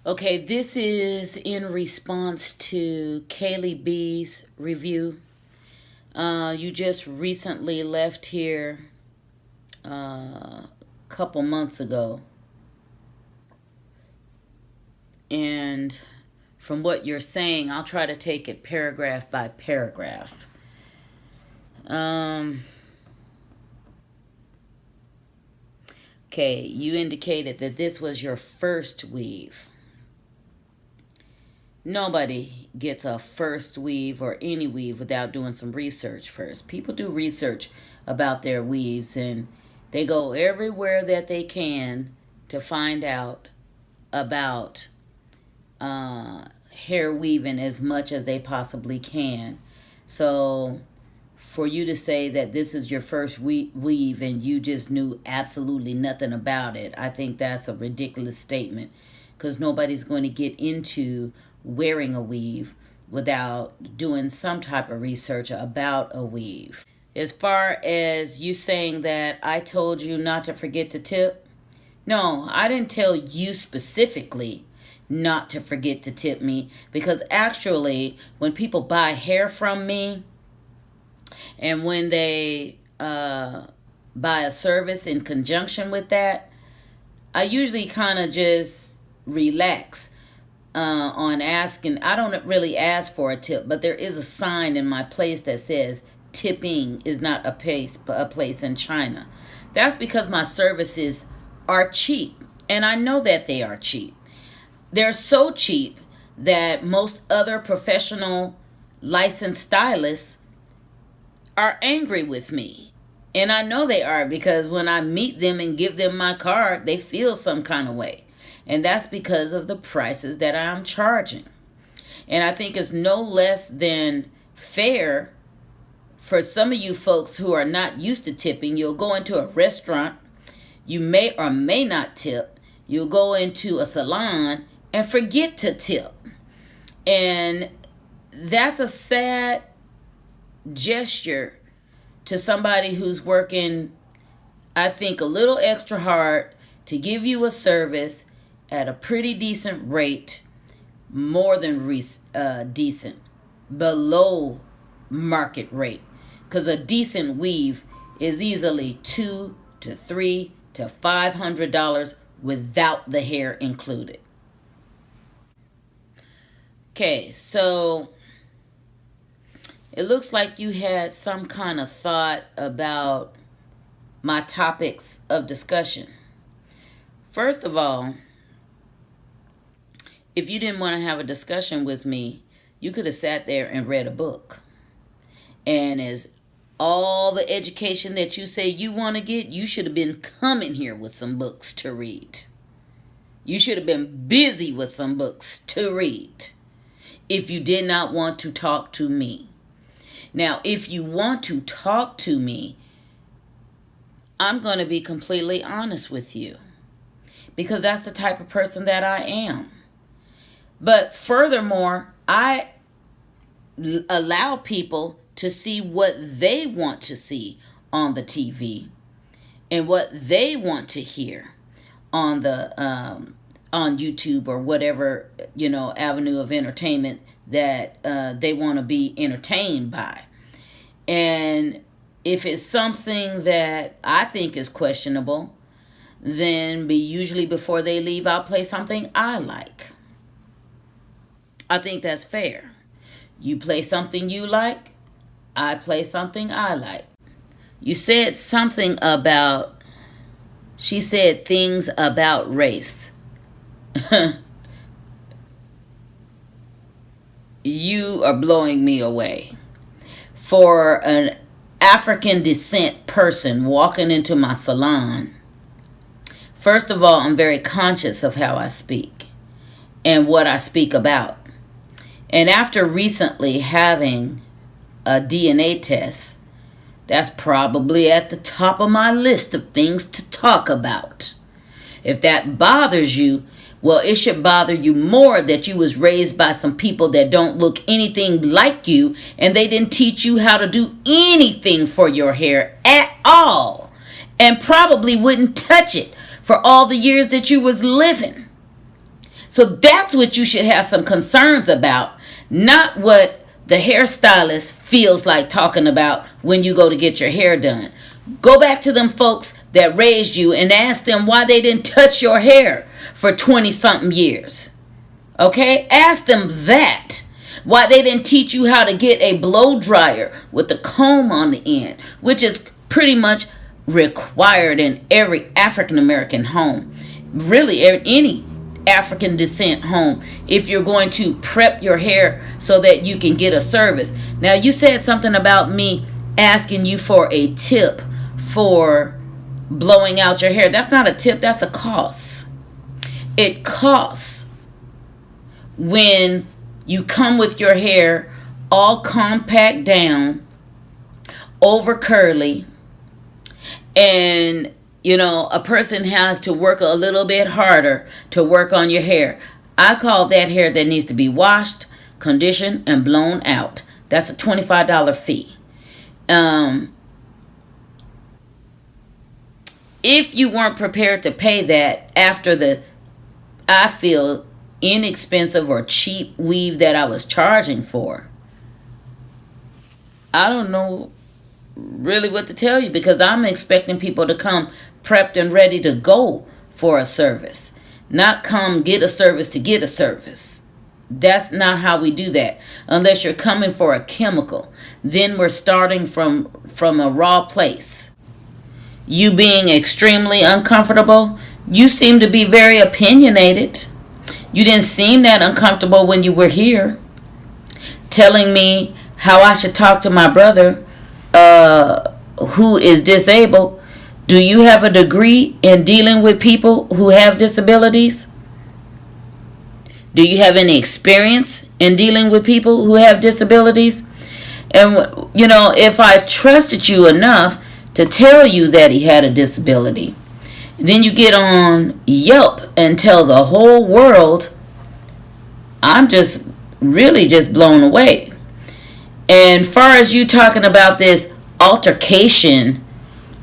Okay, this is in response to Kaylee B's review. You just recently left here a couple months ago. And from what you're saying, I'll try to take it paragraph by paragraph. Okay, you indicated that this was your first weave. Nobody gets a first weave or any weave without doing some research first. People do research about their weaves and they go everywhere that they can to find out about hair weaving as much as they possibly can. So for you to say that this is your first weave and you just knew absolutely nothing about it, I think that's a ridiculous statement, because nobody's going to get into wearing a weave without doing some type of research about a weave. As far as you saying that I told you not to forget to tip, no, I didn't tell you specifically not to forget to tip me, because actually when people buy hair from me and when they buy a service in conjunction with that, I usually kind of just relax on asking. I don't really ask for a tip, but there is a sign in my place that says tipping is not a place in China. That's because my services are cheap, and I know that they are cheap. They're so cheap that most other professional licensed stylists are angry with me. And I know they are, because when I meet them and give them my card, they feel some kind of way. And that's because of the prices that I'm charging. And I think it's no less than fair for some of you folks who are not used to tipping. You'll go into a restaurant, you may or may not tip. You'll go into a salon and forget to tip. And that's a sad gesture to somebody who's working, I think, a little extra hard to give you a service at a pretty decent rate, more than decent, below market rate. Because a decent weave is easily $200 to $300 to $500 without the hair included. Okay, so it looks like you had some kind of thought about my topics of discussion. First of all, if you didn't want to have a discussion with me, you could have sat there and read a book. And as all the education that you say you want to get, you should have been coming here with some books to read. You should have been busy with some books to read if you did not want to talk to me. Now, if you want to talk to me, I'm going to be completely honest with you, because that's the type of person that I am. But furthermore, I allow people to see what they want to see on the TV and what they want to hear on the on YouTube or whatever, avenue of entertainment that they want to be entertained by. And if it's something that I think is questionable, then usually before they leave, I'll play something I like. I think that's fair. You play something you like, I play something I like. You said something about, she said things about race. You are blowing me away. For an African descent person walking into my salon, first of all, I'm very conscious of how I speak and what I speak about. And after recently having a DNA test, that's probably at the top of my list of things to talk about. If that bothers you, well, it should bother you more that you was raised by some people that don't look anything like you, and they didn't teach you how to do anything for your hair at all, and probably wouldn't touch it for all the years that you was living. So that's what you should have some concerns about, not what the hairstylist feels like talking about when you go to get your hair done. Go back to them folks that raised you and ask them why they didn't touch your hair for 20 something years. Okay? Ask them that. Why they didn't teach you how to get a blow dryer with a comb on the end, which is pretty much required in every African American home. Really, any African descent home, if you're going to prep your hair so that you can get a service. Now, you said something about me asking you for a tip for blowing out your hair. That's not a tip, that's a cost. It costs when you come with your hair all compact down, over curly, and a person has to work a little bit harder to work on your hair. I call that hair that needs to be washed, conditioned, and blown out. That's a $25 fee. If you weren't prepared to pay that after the, I feel, inexpensive or cheap weave that I was charging for, I don't know really what to tell you, because I'm expecting people to come prepped and ready to go for a service, not come get a service to get a service. That's not how we do that. Unless you're coming for a chemical, then we're starting from a raw place. You being extremely uncomfortable, you seem to be very opinionated. You didn't seem that uncomfortable when you were here, telling me how I should talk to my brother who is disabled. Do you have a degree in dealing with people who have disabilities? Do you have any experience in dealing with people who have disabilities? And, if I trusted you enough to tell you that he had a disability, then you get on Yelp and tell the whole world, I'm just really just blown away. And far as you talking about this altercation,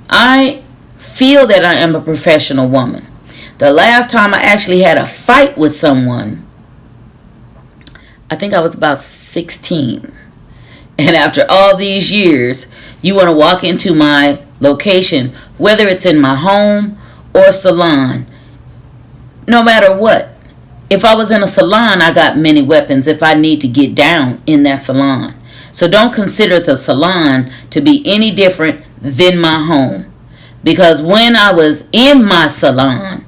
I feel that I am a professional woman. The last time I actually had a fight with someone, I think I was about 16. And after all these years, you want to walk into my location, whether it's in my home or salon, no matter what. If I was in a salon, I got many weapons if I need to get down in that salon. So don't consider the salon to be any different than my home. Because when I was in my salon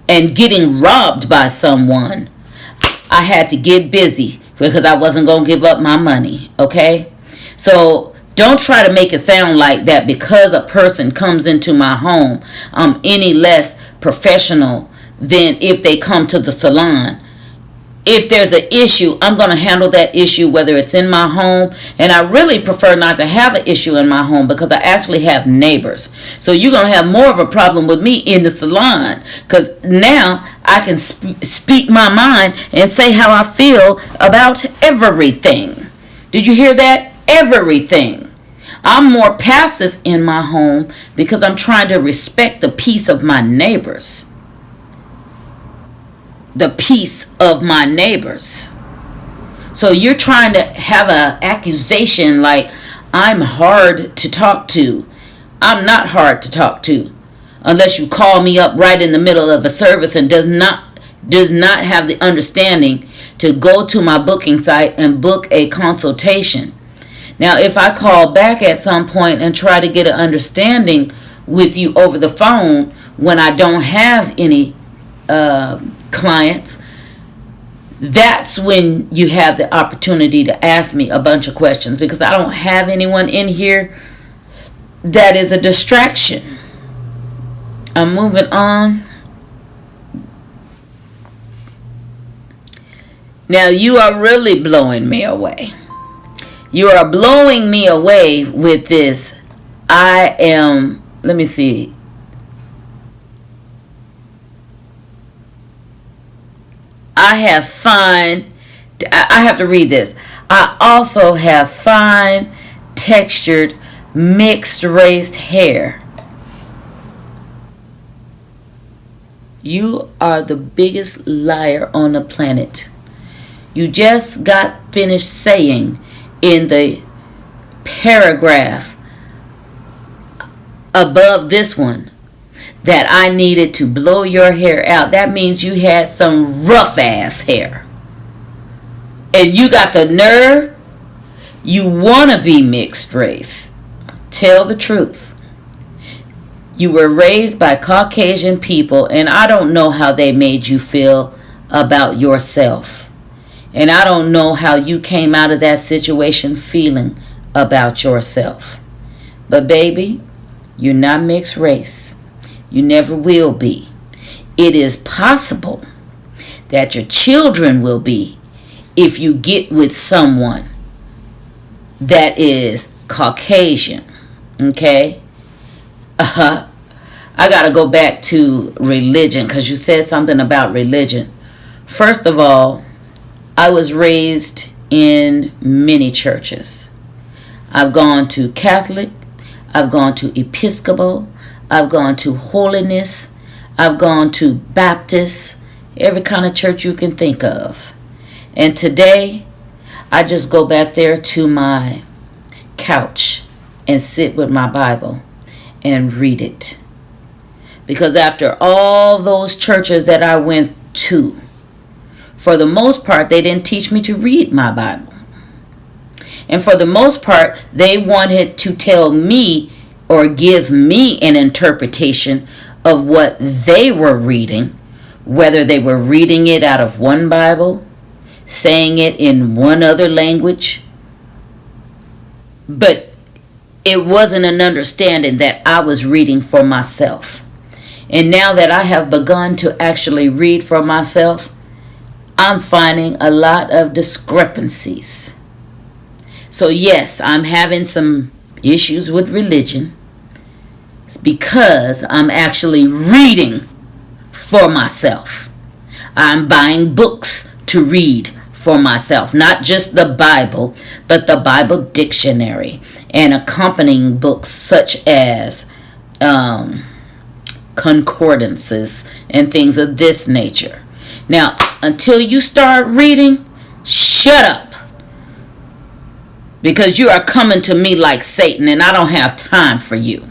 and getting robbed by someone, I had to get busy because I wasn't going to give up my money, okay? So don't try to make it sound like that because a person comes into my home, I'm any less professional than if they come to the salon. If there's an issue, I'm going to handle that issue whether it's in my home. And I really prefer not to have an issue in my home because I actually have neighbors. So you're going to have more of a problem with me in the salon because now I can speak my mind and say how I feel about everything. Did you hear that? Everything. I'm more passive in my home because I'm trying to respect the peace of my neighbors. The peace of my neighbors. So you're trying to have an accusation like I'm hard to talk to. I'm not hard to talk to unless you call me up right in the middle of a service and does not have the understanding to go to my booking site and book a consultation. Now, if I call back at some point and try to get an understanding with you over the phone when I don't have any clients, that's when you have the opportunity to ask me a bunch of questions because I don't have anyone in here that is a distraction. I'm moving on. Now you are really blowing me away. You are blowing me away with this. Let me see. I have to read this. I also have fine, textured, mixed race hair. You are the biggest liar on the planet. You just got finished saying in the paragraph above this one that I needed to blow your hair out. That means you had some rough ass hair. And you got the nerve. You want to be mixed race. Tell the truth. You were raised by Caucasian people, and I don't know how they made you feel about yourself. And I don't know how you came out of that situation feeling about yourself. But baby, you're not mixed race. You never will be. It is possible that your children will be if you get with someone that is Caucasian. Okay? I got to go back to religion because you said something about religion. First of all, I was raised in many churches. I've gone to Catholic, I've gone to Episcopal, I've gone to Holiness, I've gone to Baptist, every kind of church you can think of. And today, I just go back there to my couch and sit with my Bible and read it. Because after all those churches that I went to, for the most part, they didn't teach me to read my Bible. And for the most part, they wanted to tell me or give me an interpretation of what they were reading, whether they were reading it out of one Bible, saying it in one other language. But it wasn't an understanding that I was reading for myself. And now that I have begun to actually read for myself, I'm finding a lot of discrepancies. So yes, I'm having some issues with religion. It's because I'm actually reading for myself. I'm buying books to read for myself. Not just the Bible, but the Bible dictionary and accompanying books such as concordances and things of this nature. Now, until you start reading, shut up. Because you are coming to me like Satan, and I don't have time for you.